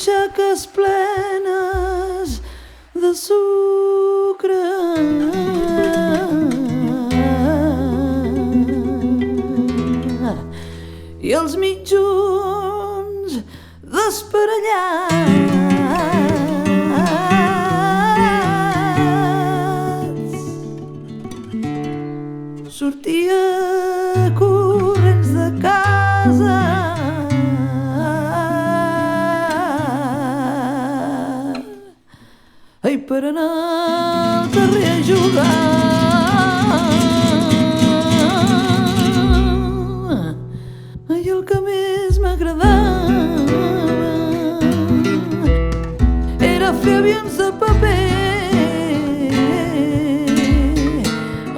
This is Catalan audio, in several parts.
butxaques plenes de sucre. I els mitjons desparellats. Sortia corrents de casa per anar al carrer a jugar. I el que més m'agradava era fer avions de paper,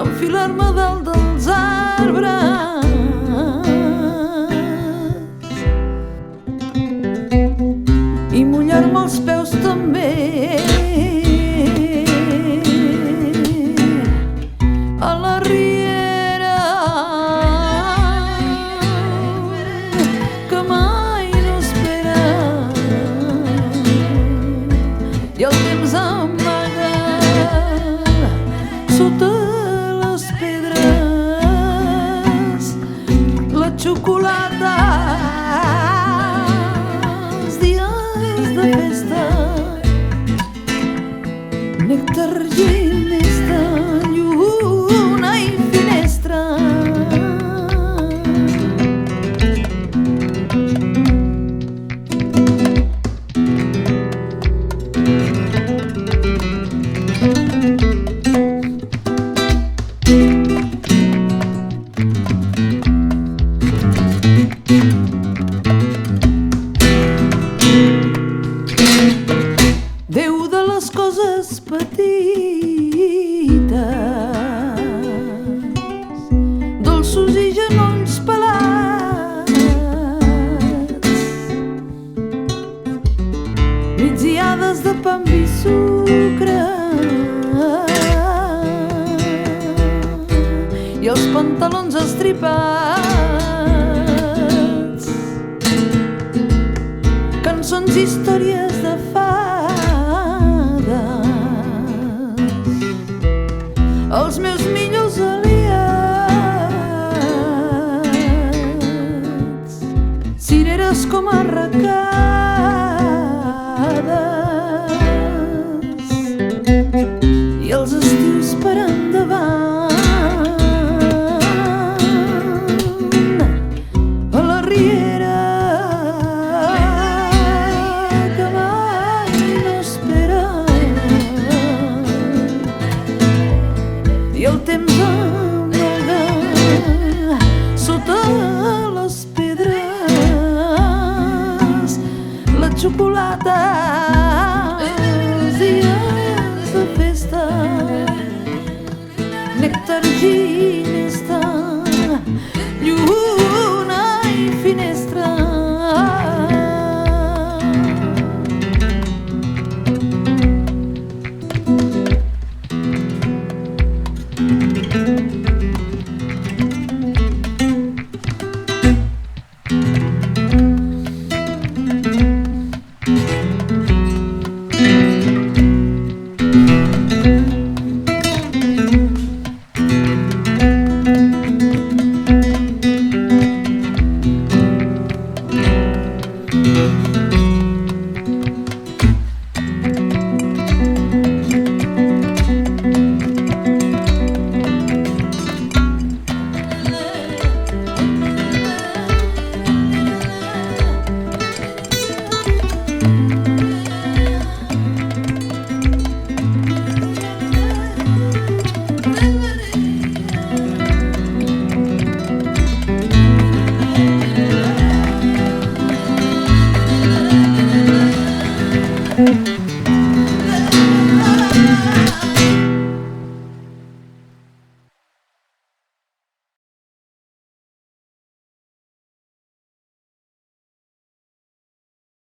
enfilar-me dalt dels arbres i mullar-me els peus també. I el temps amaga sota les pedres la xocolata, els dies de festa, nèctar, ginesta, lluna i finestra. Déu de les coses petites, dolços i genolls pelats, migdiades de pa amb vi sucre i els pantalons estripats, cançons i històries de els meus millors aliats, cireres com arracades i els estius per endavant a la riera que mai no espera. I el temps amaga sota les pedres la xocolata, els dies de festa, nèctar,